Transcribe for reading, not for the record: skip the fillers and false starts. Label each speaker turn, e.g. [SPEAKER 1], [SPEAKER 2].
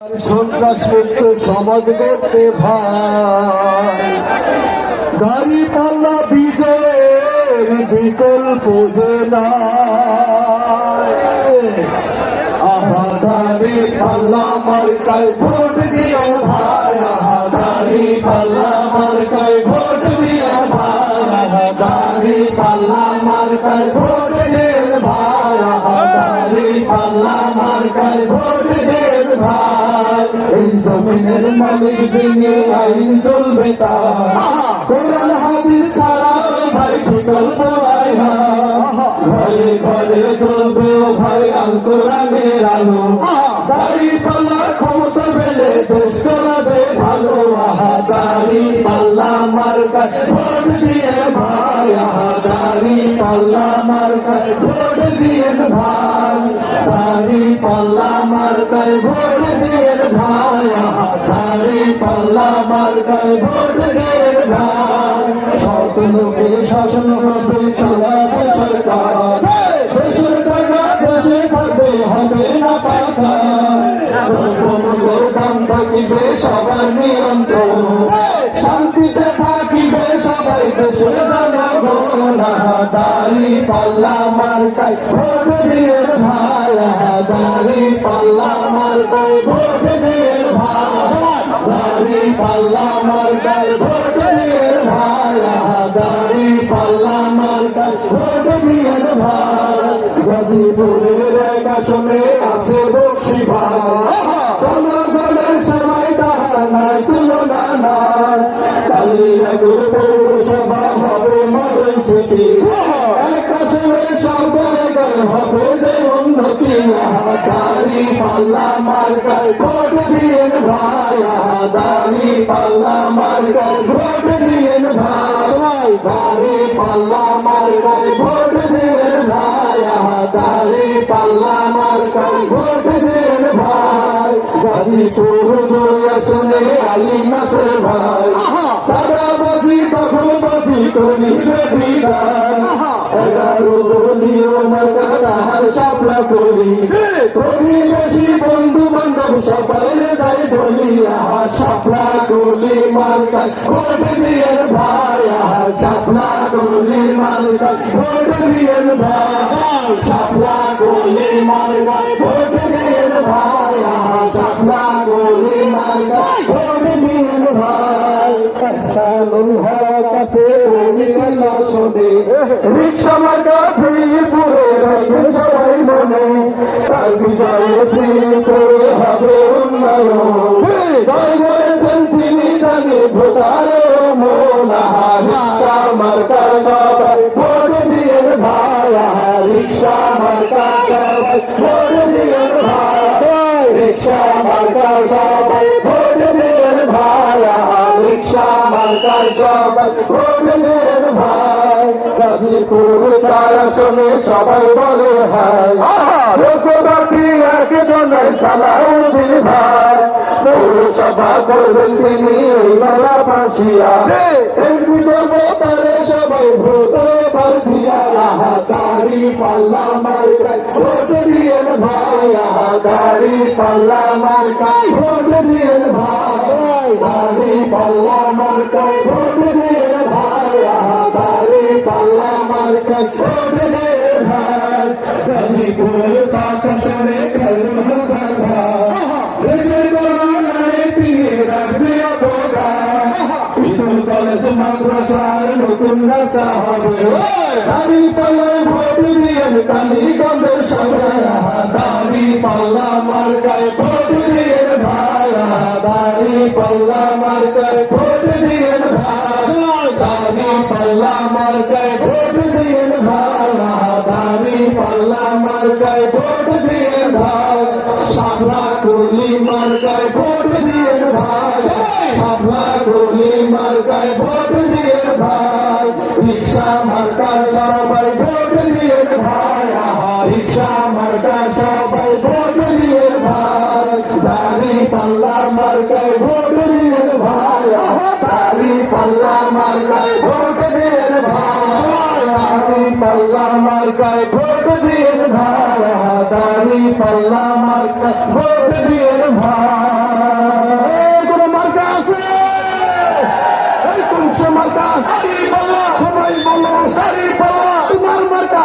[SPEAKER 1] সন্ত্রাস মুক্ত সমাজ করতে ভাই গাড়ি পাল্লা বিজয়ের বিকল্প যে নাই। আহা গাড়ি পাল্লা মার্কায় ভোট দিও ভাই, আহা গাড়ি পাল্লা মার্কায় ভোট দিও ভাই, আহা গাড়ি পাল্লা মার্কায় ভোট দেন ভাই, আহা গাড়ি পাল্লা মার্কায় ভোট দেন ভাই। এই জমিনের মালিক যিনি আইন চলবে তার, কোরআন হাদিস ছাড়া ভাই বিকল্প নাই। ঘরে ঘরে চলবে ও ভাই আল কোরআনের আলো, দাড়ি পাল্লা ক্ষমতা পেলে দেশ চলবে ভালো। আহা দাড়ি পাল্লা মার্কায় ভোট দিয়ে ভাই, আহা দাড়ি পাল্লা মার্কায় ভোট দিয়ে ভাই, দাড়ি পাল্লা মার্কায় ভোট দিয়ে ভাই, আহা দাড়ি পাল্লা মার্কায় ভোট দিয়ে ভাই। সব লোকে শাসন হবে চালাবে সরকার, দেশের টাকা দেশে থাকবে হবে না পাচার, দ্রব্যমূল্যের দাম থাকিবে সবার নিয়ন্ত্রণ, শান্তিতে থাকিবে সবাই দেশের জনগণ। আহা দাড়ি পাল্লা মার্কায় ভোট দিয়ে ভাই, আহা দাড়ি পাল্লা মার্কায় ভোট দিয়ে ভাই, দাড়ি পাল্লা মার্কায় ভোট দিয়ে ভাই, আহা দাড়ি পাল্লা মার্কায় ভোট দিয়ে ভাই। গাজীপুরের এক আসনে আছে বক্সি ভাই, জনগণের সবাই তাহার নাই তুলনা নাই। কালিয়াকুর পৌরসভা হবে মডেল সিটি, এক আসনে সব জায়গায় হবে যে উন্নতি। আহা দাড়ি পাল্লা মার্কায় ভোট দিয়ে ভাই, আহা দাড়ি পাল্লা মার্কায় ভোট দিয়ে ভাই, দাড়ি পাল্লা মার্কায় ভোট দিয়ে ভাই, আহা দাড়ি পাল্লা মার্কায় ভোট দিয়ে ভাই। গাজীপুর দুই আসনে আলী নাসের ভাই, দাদাবাজি দখলবাজি করিবে বিদায়, 11 দলীয় মার্কা তাহার সাপলা করি, প্রতিবেশী বন্ধু বান্ধব সবাই তাই বলি। আহা সাপলা কলি মার্কায় ভোট দিয়ে ভাই, আহা সাপলা কলি মার্কায় ভোট দিয়ে ভাই, সাপলা কলি মার্কায় ভোট দিয়ে ভাই, আহা সাপলা কলি মার্কায় ভোট দিয়ে ভাই। এহসানুল হক আছে আসনে, রিক্সা মার্কা শ্রীপুরে রাখেন সবাই মনে, তার বিজয়ে শ্রীপুরে হবে উন্নয়ন, জয় করেছেন তিনি জানে ভোটারের মন। আহা রিক্সা মার্কা সবাই ভোট দিয়ে ভাই, আহা রিক্সা মার্কা সবাই ভোট দিয়ে ভাই, রিক্সা মার্কা সবাই ভোট দিয়ে ভাই, আহা রিক্সা মার্কা সবাই ভোট দিয়ে ভাই। গাজীপুর চার আসনে সবাই বলে হাই, লোকবাকি একজনের সালাউদ্দিন ভাই, পৌরসভা করবেন তিনি এই বেলা পাশিয়া, তারে সবাই ভোটে ভর দিয়া। আহা দাড়ি পাল্লা মার্কায় ভোট দিয়ে ভাই, আহা দাড়ি পাল্লা মার্কায় ভোট দিয়ে ভাই, দাড়ি পাল্লা মার্কায় ভোট দিয়ে ভাই, আহা দাড়ি পাল্লা মার্কায় ভোট দিয়ে ভাই। গাজীপুর পাঁচ আসনে খায়রুল হাসান ভাই, দেশের কল্যাণে তিনি রাখবে অবদান, স্কুল কলেজ মাদ্রাসার নতুন রাস্তা হবে, দাড়ি পাল্লায় ভোট দিয়ে কালীগঞ্জের সবাই। আহা দাড়ি পাল্লা মার্কায় ভোট দিয়ে ভাই, আহা দাড়ি পাল্লা মার্কায় ভোট দিয়ে ভাই, দাড়ি পাল্লা মার্কায় ভোট দিয়ে ভাই, আহা দাড়ি পাল্লা মার্কায় ভোট দিয়ে ভাই। সাবলা কুলি মার্কায় ভোট দিয়ে ভাই, সাবলা কুলি মার্কায় ভোট দিয়ে ভাই, রিক্সা মার্কা সবাই ভোট দিয়ে ভাই, আহা রিক্সা মার্কা সবাই ভোট দিয়ে ভাই, দাড়ি পাল্লা মার্কায় ভোট দিয়ে ভাই, আহা দাড়ি পাল্লা মার্কায় ভোট দিয়ে ভাই, দাড়ি পাল্লা মার্কায় মার্কায় ভোট দিয়ে ভাই দাড়ি পাল্লা মার্কা ভোট দিয়ে ভাই কোন মার্কা আছে এই কোন মার্কা সবাই বলো তোমার মার্কা